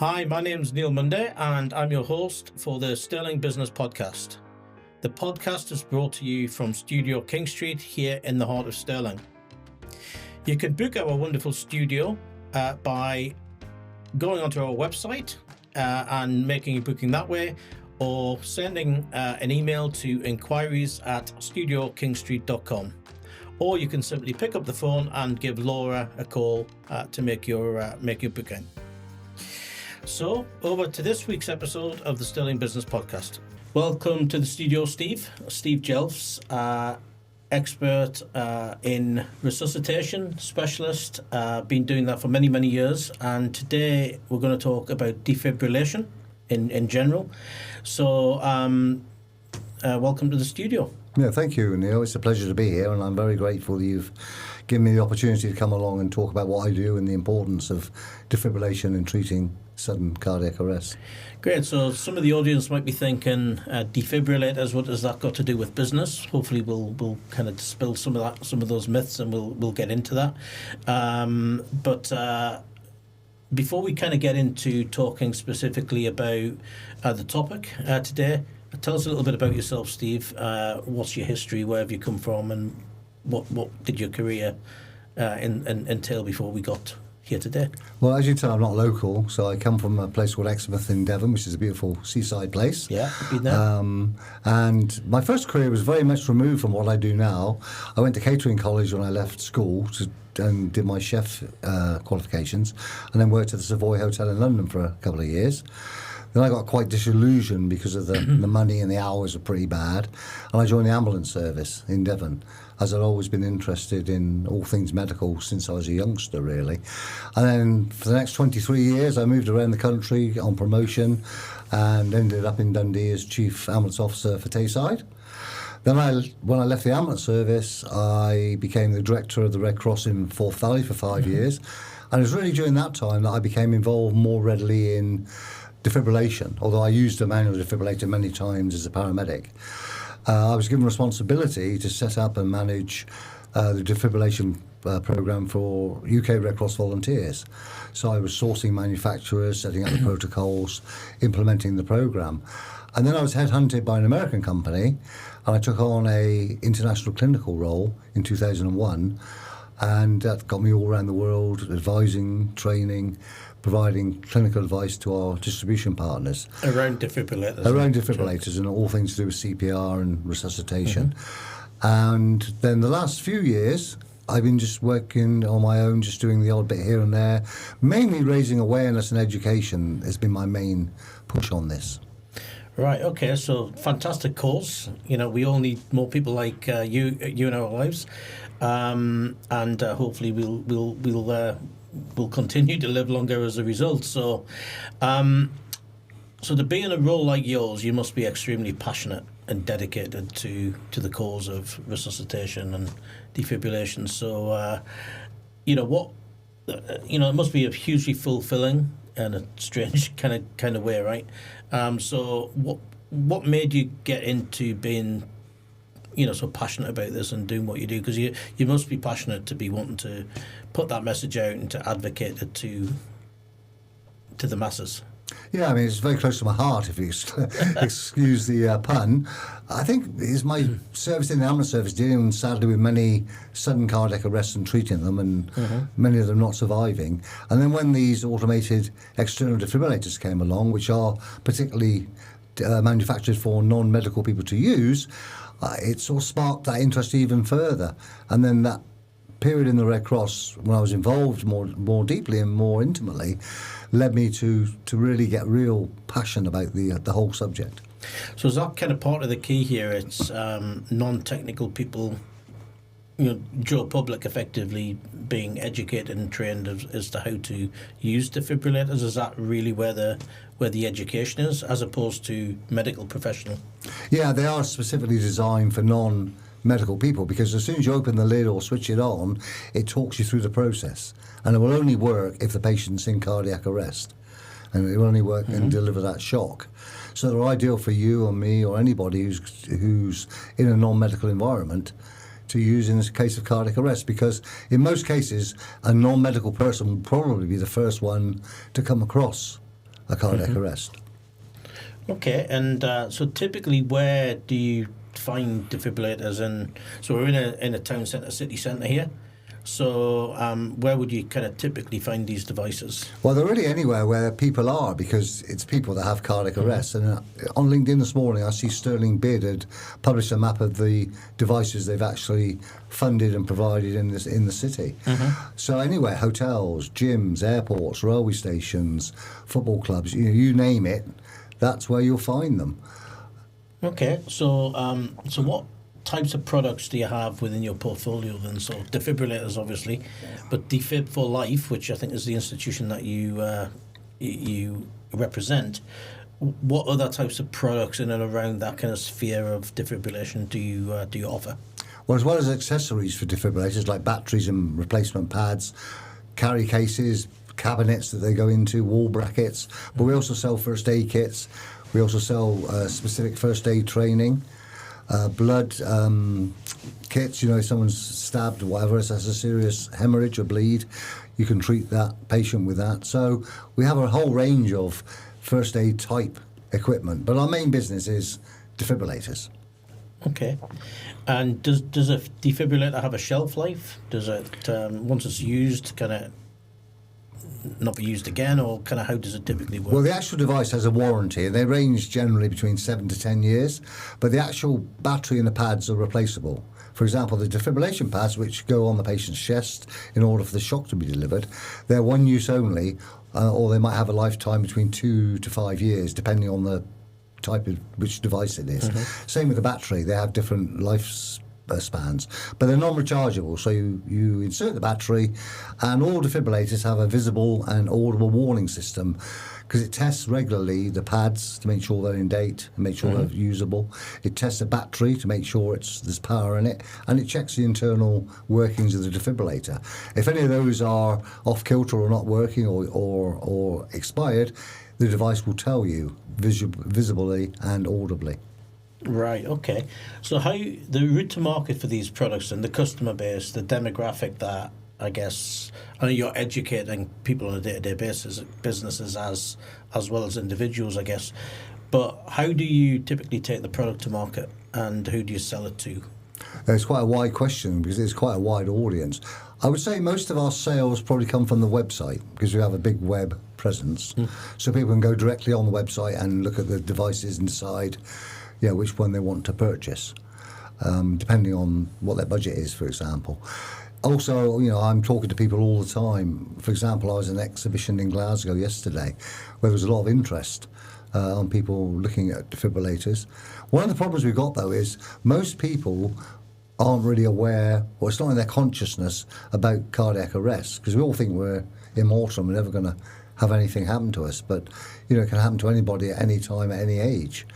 Hi, my name's Neil Munday and I'm your host for the Sterling Business Podcast. The podcast is brought to you from Studio King Street here in the heart of Stirling. You can book our wonderful studio by going onto our website and making a booking that way, or sending an email to inquiries@studiokingstreet.com. Or you can simply pick up the phone and give Laura a call to make your booking. So, over to this week's episode of the Sterling Business Podcast. Welcome to the studio, Steve Jelfs, expert in resuscitation, specialist, been doing that for many, many years. And today we're going to talk about defibrillation in general. So, welcome to the studio. Yeah, thank you, Neil. It's a pleasure to be here, and I'm very grateful that you've given me the opportunity to come along and talk about what I do and the importance of defibrillation in treating sudden cardiac arrest. Great. So some of the audience might be thinking, defibrillators, what has that got to do with business? Hopefully we'll kind of dispel some of those myths, and we'll get into that. But before we kind of get into talking specifically about the topic today, tell us a little bit about yourself, Steve. What's your history? Where have you come from? And what did your career entail before we got here today? Well, as you tell, I'm not local, so I come from a place called Exmouth in Devon, which is a beautiful seaside place. Yeah, been there. And my first career was very much removed from what I do now. I went to catering college when I left school and did my chef qualifications, and then worked at the Savoy Hotel in London for a couple of years. Then I got quite disillusioned because of the money and the hours were pretty bad, and I joined the ambulance service in Devon, as I'd always been interested in all things medical since I was a youngster, really. And then for the next 23 years, I moved around the country on promotion and ended up in Dundee as Chief Ambulance Officer for Tayside. Then when I left the ambulance service, I became the Director of the Red Cross in Forth Valley for 5 years. And it was really during that time that I became involved more readily in defibrillation, although I used a manual defibrillator many times as a paramedic. I was given responsibility to set up and manage the defibrillation program for UK Red Cross volunteers. So I was sourcing manufacturers, setting up the protocols, implementing the program. And then I was headhunted by an American company, and I took on a international clinical role in 2001, and that got me all around the world, advising, training, providing clinical advice to our distribution partners. Around defibrillators. Around defibrillators and all things to do with CPR and resuscitation. And then the last few years, I've been just working on my own, just doing the odd bit here and there. Mainly raising awareness and education has been my main push on this. Right, okay, so fantastic cause. You know, we all need more people like you in our lives. And hopefully we'll continue to live longer as a result. So, so to be in a role like yours, you must be extremely passionate and dedicated to the cause of resuscitation and defibrillation. So, it must be a hugely fulfilling and a strange kind of way, right? So, what made you get into being, so passionate about this and doing what you do? Because you must be passionate to be wanting to put that message out and to advocate it to the masses. Yeah, I mean, it's very close to my heart, if you excuse the pun. I think it's my service in the ambulance service, dealing sadly with many sudden cardiac arrests and treating them, and many of them not surviving. And then when these automated external defibrillators came along, which are particularly manufactured for non-medical people to use, it sort of sparked that interest even further. And then that period in the Red Cross, when I was involved more deeply and more intimately, led me to really get real passion about the whole subject. So is that kind of part of the key here? It's non-technical people, Joe public, effectively being educated and trained as to how to use defibrillators. Is that really where the education is, as opposed to medical professional? Yeah, they are specifically designed for non-medical people, because as soon as you open the lid or switch it on, it talks you through the process, and it will only work if the patient's in cardiac arrest, and it will only work and deliver that shock. So they're ideal for you or me or anybody who's in a non-medical environment to use in a case of cardiac arrest, because in most cases a non-medical person will probably be the first one to come across a cardiac arrest. Okay, and so typically, where do you find defibrillators? So we're in a town centre, city centre here. So where would you kind of typically find these devices? Well, they're really anywhere where people are, because it's people that have cardiac arrest. And on LinkedIn this morning, I see Sterling Bid had published a map of the devices they've actually funded and provided in the city. So anywhere, hotels, gyms, airports, railway stations, football clubs, you name it, that's where you'll find them. Okay, so what types of products do you have within your portfolio then? So defibrillators, obviously, but Defib for Life, which I think is the institution that you represent. What other types of products in and around that kind of sphere of defibrillation do you offer? Well, as well as accessories for defibrillators like batteries and replacement pads, carry cases, cabinets that they go into, wall brackets, but we also sell first aid kits. We also sell specific first aid training. Blood kits, if someone's stabbed or whatever, has a serious hemorrhage or bleed, you can treat that patient with that. So we have a whole range of first aid type equipment, but our main business is defibrillators. Okay. And does a defibrillator have a shelf life? Does it, once it's used, kind of not be used again, or kind of how does it typically work? Well, the actual device has a warranty, and they range generally between 7 to 10 years, but the actual battery and the pads are replaceable. For example, the defibrillation pads, which go on the patient's chest in order for the shock to be delivered, they're one use only, or they might have a lifetime between 2 to 5 years, depending on the type of which device it is. Same with the battery, they have different life spans, but they're non-rechargeable, so you insert the battery, and all defibrillators have a visible and audible warning system, because it tests regularly the pads to make sure they're in date and make sure they're usable. It tests the battery to make sure there's power in it, and it checks the internal workings of the defibrillator. If any of those are off kilter or not working or expired, the device will tell you visibly and audibly. Right, okay. So how the route to market for these products and the customer base, the demographic that, I guess, I know you're educating people on a day-to-day basis, businesses as well as individuals, I guess, but how do you typically take the product to market, and who do you sell it to? It's quite a wide question, because it's quite a wide audience. I would say most of our sales probably come from the website, because we have a big web presence, so people can go directly on the website and look at the devices and decide which one they want to purchase, depending on what their budget is, for example. Also, I'm talking to people all the time. For example, I was in an exhibition in Glasgow yesterday where there was a lot of interest on people looking at defibrillators. One of the problems we've got, though, is most people aren't really aware, or it's not in their consciousness, about cardiac arrest, because we all think we're immortal and we're never going to have anything happen to us, but it can happen to anybody at any time, at any age.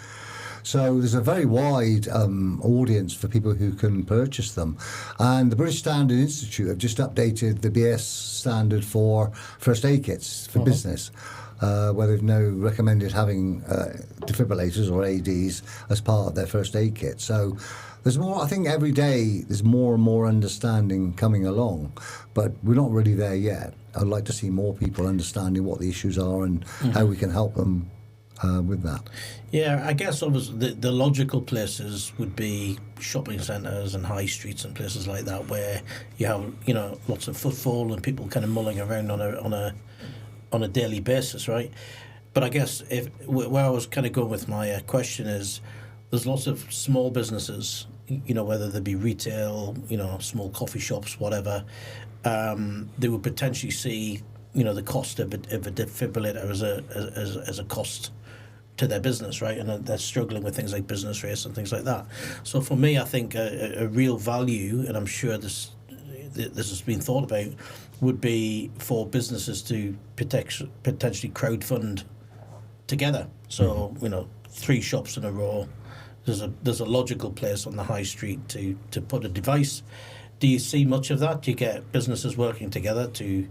So there's a very wide audience for people who can purchase them. And the British Standard Institute have just updated the BS standard for first aid kits for business, where they've now recommended having defibrillators or ADs as part of their first aid kit. So there's more, I think every day there's more and more understanding coming along, but we're not really there yet. I'd like to see more people understanding what the issues are and how we can help them with that. Yeah, I guess obviously the logical places would be shopping centres and high streets and places like that, where you have lots of footfall and people kind of mulling around on a daily basis, right? But I guess where I was kind of going with my question is, there's lots of small businesses, whether they be retail, small coffee shops, whatever. They would potentially see the cost of a defibrillator as a cost to their business, right? And they're struggling with things like business rates and things like that. So for me, I think a real value, and I'm sure this has been thought about, would be for businesses to potentially crowdfund together. So 3 shops in a row, there's a logical place on the high street to put a device. Do you see much of that? Do you get businesses working together to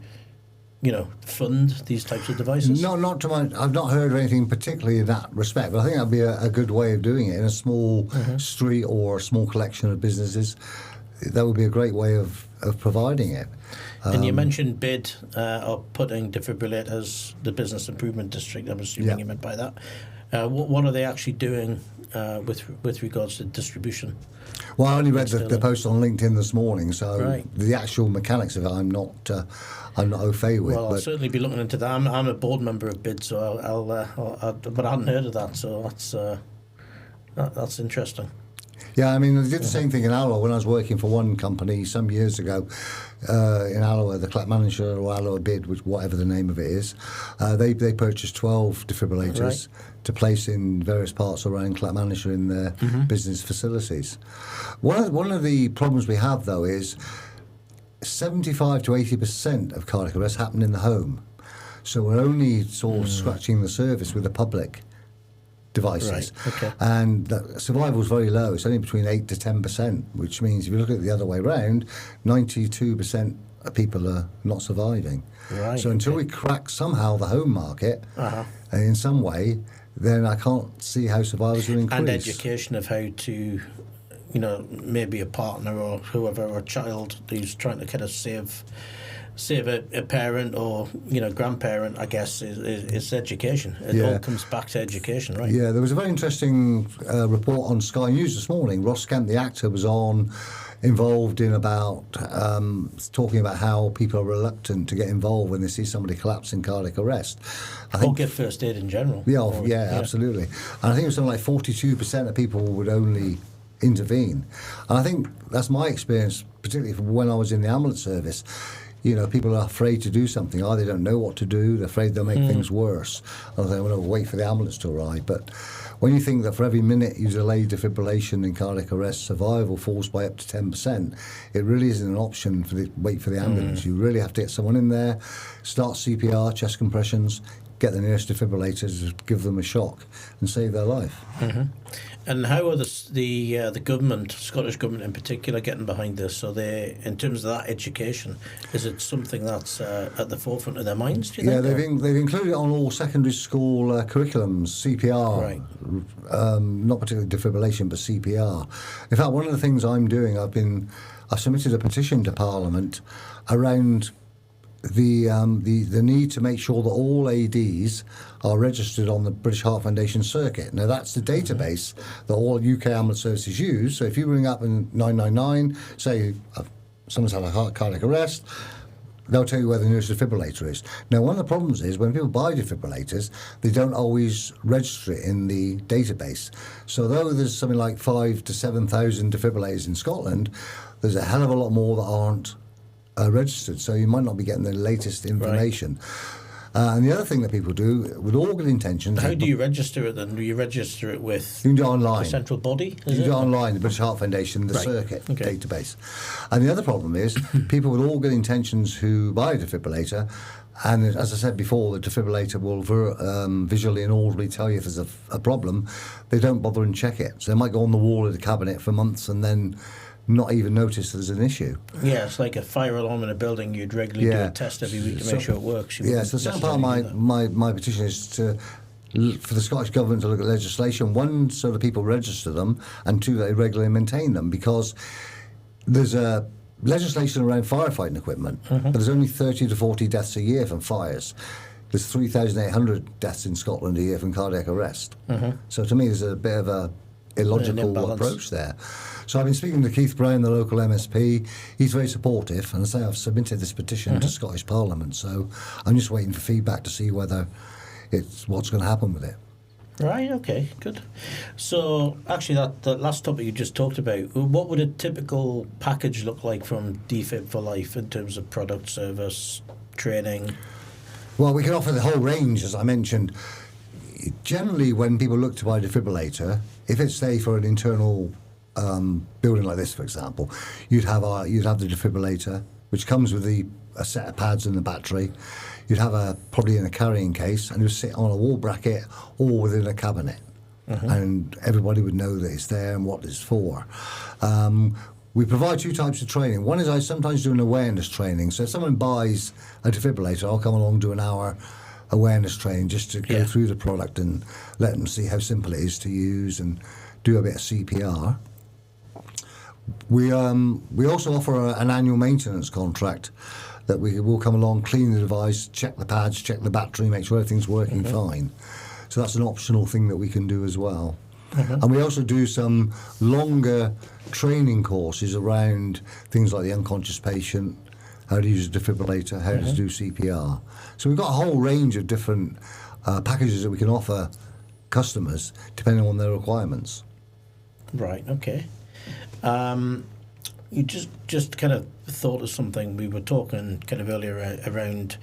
fund these types of devices? No, not to my. I've not heard of anything particularly in that respect, but I think that'd be a good way of doing it in a small street or a small collection of businesses. That would be a great way of providing it. And you mentioned BID or putting defibrillators, the business improvement district. I'm assuming you meant by that. What are they actually doing with regards to distribution? Well, I only read the post on LinkedIn this morning, so right. the actual mechanics of it, I'm not au fait with. Well, I'll certainly be looking into that. I'm a board member of BID, so but I hadn't heard of that, so that's interesting. Yeah, I mean, I did the same thing in Alloa when I was working for one company some years ago. In Alloa, the Clackmannanshire or Alloa BID, which whatever the name of it is, they purchased 12 defibrillators to place in various parts around Clackmannanshire in their business facilities. One of the problems we have, though, is 75 to 80% of cardiac arrest happen in the home. So we're only sort of scratching the surface with the public devices. Right. Okay. And the survival is very low. It's only between 8 to 10%, which means if you look at it the other way around, 92% of people are not surviving. Right. So until we crack somehow the home market in some way, then I can't see how survivors will increase. And education of how to, maybe a partner or whoever, or a child who's trying to kind of save a parent or grandparent, I guess, is education. It all comes back to education, right? Yeah, there was a very interesting report on Sky News this morning. Ross Kemp, the actor, was involved in talking about how people are reluctant to get involved when they see somebody collapse in cardiac arrest. Or get first aid in general. Yeah, absolutely. And I think it was something like 42% of people would only intervene. And I think that's my experience, particularly from when I was in the ambulance service. People are afraid to do something. Either they don't know what to do, they're afraid they'll make things worse, or they want to wait for the ambulance to arrive. But when you think that for every minute you delay defibrillation in cardiac arrest, survival falls by up to 10%, it really isn't an option wait for the ambulance. You really have to get someone in there, start CPR, chest compressions, get the nearest defibrillators, give them a shock, and save their life. And how are the government, Scottish government in particular, getting behind this? So they, in terms of that education, is it something that's at the forefront of their minds, do you think? Yeah, they've included it on all secondary school curriculums, CPR, not particularly defibrillation, but CPR. In fact, one of the things I'm doing, I've submitted a petition to Parliament around the need to make sure that all ADs are registered on the British Heart Foundation circuit. Now, that's the database that all UK ambulance services use. So if you ring up in 999, say someone's had a cardiac arrest, they'll tell you where the nearest defibrillator is. Now, one of the problems is when people buy defibrillators, they don't always register it in the database. So though there's something like 5,000 to 7,000 defibrillators in Scotland, there's a hell of a lot more that aren't registered, so you might not be getting the latest information. And the other thing that people do with all good intentions. How do you register it then? Do you register it with you can do it online. The central body? You can do it online, the British Heart Foundation, the circuit database. And the other problem is people with all good intentions who buy a defibrillator, and as I said before, the defibrillator will visually and audibly tell you if there's a problem. They don't bother and check it. So they might go on the wall of the cabinet for months and then not even notice there's an issue. Yeah, it's like a fire alarm in a building. You'd regularly do a test every week to make sure it works. So the second part of my petition is for the Scottish Government to look at legislation, one, so that people register them, and two, that they regularly maintain them, because there's a legislation around firefighting equipment, but there's only 30 to 40 deaths a year from fires. There's 3,800 deaths in Scotland a year from cardiac arrest. So to me, there's a bit of a illogical approach there. So I've been speaking to Keith Brown, the local MSP. He's very supportive, and I say I've submitted this petition to Scottish Parliament, so I'm just waiting for feedback to see whether what's going to happen with it. Right, okay, good. So actually that last topic you just talked about, what would a typical package look like from Defib for Life in terms of product, service, training? Well, we can offer the whole range, as I mentioned. Generally, when people look to buy a defibrillator, if it's, say, for an internal building like this, for example, you'd have the defibrillator, which comes with a set of pads and the battery. You'd have probably in a carrying case, and it would sit on a wall bracket or within a cabinet, and everybody would know that it's there and what it's for. We provide two types of training. One is I sometimes do an awareness training. So if someone buys a defibrillator, I'll come along and do an hour awareness training just to go through the product and let them see how simple it is to use and do a bit of CPR. We also offer an annual maintenance contract. that we will come along, clean the device, check the pads, check the battery, make sure everything's working fine. So that's an optional thing that we can do as well. And we also do some longer training courses around things like the unconscious patient, how to use a defibrillator, how to do CPR. So we've got a whole range of different packages that we can offer customers depending on their requirements. Right, okay. You just kind of thought of something. We were talking kind of earlier around,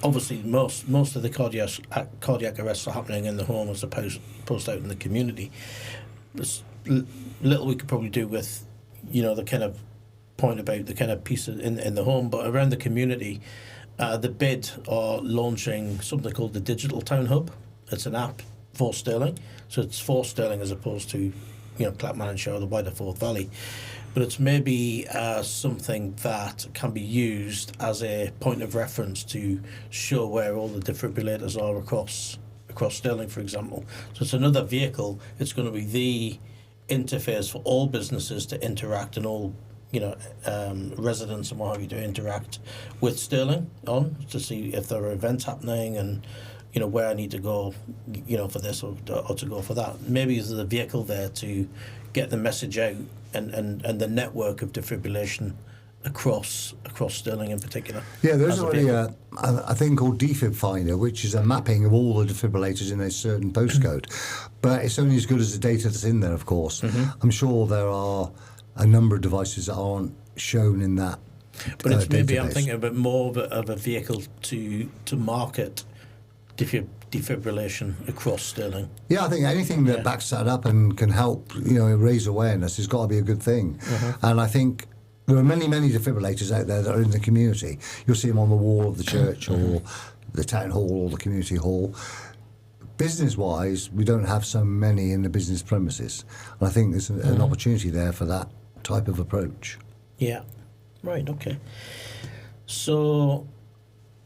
obviously most of the cardiac arrests are happening in the home as opposed out in the community. There's little we could probably do with, the kind of point about the kind of piece in the home, but around the community, the BID are launching something called the Digital Town Hub. It's an app for Stirling, so it's for Stirling as opposed to, Clackmannan and Shire or the wider Forth Valley. But it's maybe something that can be used as a point of reference to show where all the defibrillators are across Stirling, for example. So it's another vehicle. It's going to be the interface for all businesses to interact and all residents and what have you to interact with Stirling on to see if there are events happening and where I need to go for this or to go for that. Maybe there's a vehicle there to get the message out and the network of defibrillation across Stirling in particular. Yeah, there's already a thing called Defib Finder, which is a mapping of all the defibrillators in a certain postcode. But it's only as good as the data that's in there, of course. I'm sure there are a number of devices that aren't shown in that. But it's maybe, database. I'm thinking about more of a vehicle to market defibrillation across Stirling. Yeah, I think anything that backs that up and can help, raise awareness has got to be a good thing. And I think there are many, many defibrillators out there that are in the community. You'll see them on the wall of the church or the town hall or the community hall. Business-wise, we don't have so many in the business premises. And I think there's an opportunity there for that type of approach. Yeah, right, okay. So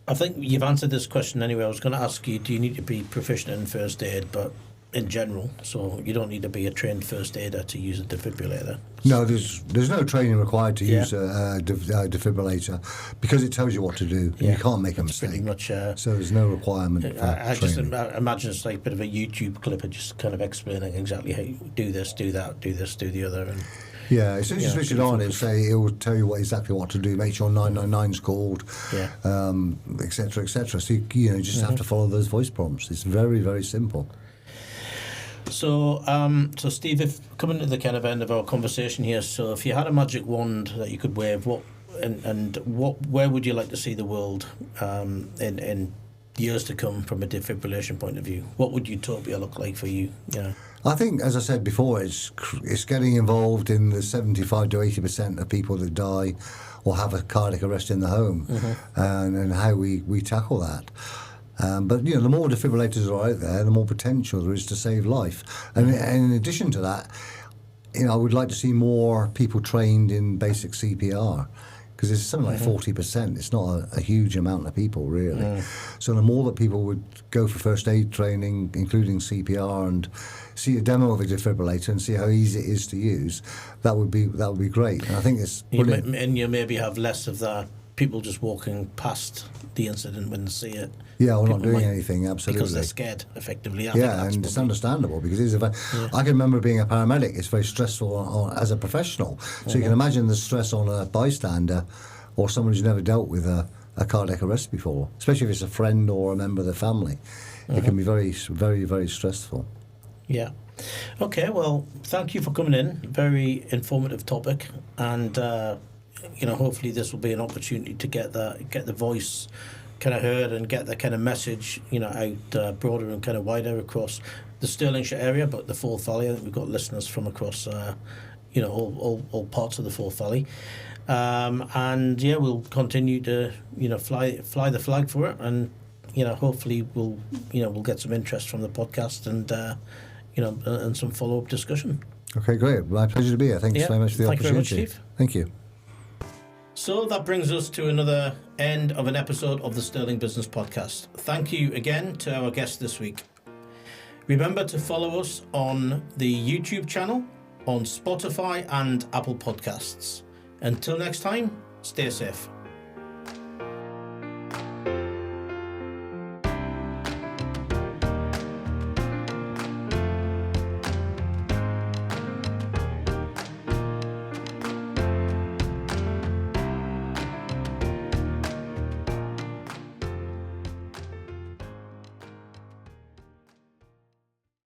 I think you've answered this question anyway. I was going to ask you, do you need to be proficient in first aid, but in general, so you don't need to be a trained first aider to use a defibrillator? No, there's no training required to use a defibrillator because it tells you what to do. And you can't make a mistake. Pretty much. So there's no requirement for I training. just imagine it's like a bit of a YouTube clip of just kind of explaining exactly how you do this, do that, do this, do the other. And yeah, as soon as you switch it on, it will tell you exactly what to do. Make sure 999's called, et cetera, et cetera. So you just have to follow those voice prompts. It's very, very simple. So, Steve, if coming to the kind of end of our conversation here, so if you had a magic wand that you could wave, where would you like to see the world in years to come from a defibrillation point of view? What would utopia look like for you? I think, as I said before, it's getting involved in the 75 to 80% of people that die or have a cardiac arrest in the home, and how we tackle that. But the more defibrillators are out there, the more potential there is to save life. And in addition to that, I would like to see more people trained in basic CPR, because it's something like 40%. It's not a huge amount of people, really. So the more that people would go for first aid training, including CPR, and see a demo of a defibrillator and see how easy it is to use, that would be great. And I think it's brilliant. And you maybe have less of the people just walking past the incident when they see it. Yeah, we're not doing anything, absolutely. Because they're scared, effectively. And it's understandable, because I can remember being a paramedic. It's very stressful as a professional. So you can imagine the stress on a bystander or someone who's never dealt with a cardiac arrest before, especially if it's a friend or a member of the family. It can be very, very, very stressful. Yeah. Okay, well, thank you for coming in. Very informative topic. And, hopefully this will be an opportunity to get the voice kind of heard and get the kind of message, out broader and kind of wider across the Stirlingshire area, but the Forth Valley. I think we've got listeners from across, all parts of the Forth Valley. We'll continue to, fly the flag for it, and, hopefully we'll get some interest from the podcast and, and some follow-up discussion. Okay, great. My pleasure to be here. Thanks very much for the opportunity. Thank you very much, Steve. Thank you. So that brings us to another end of an episode of the Stirling Business Podcast. Thank you again to our guest this week. Remember to follow us on the YouTube channel, on Spotify and Apple Podcasts. Until next time, stay safe.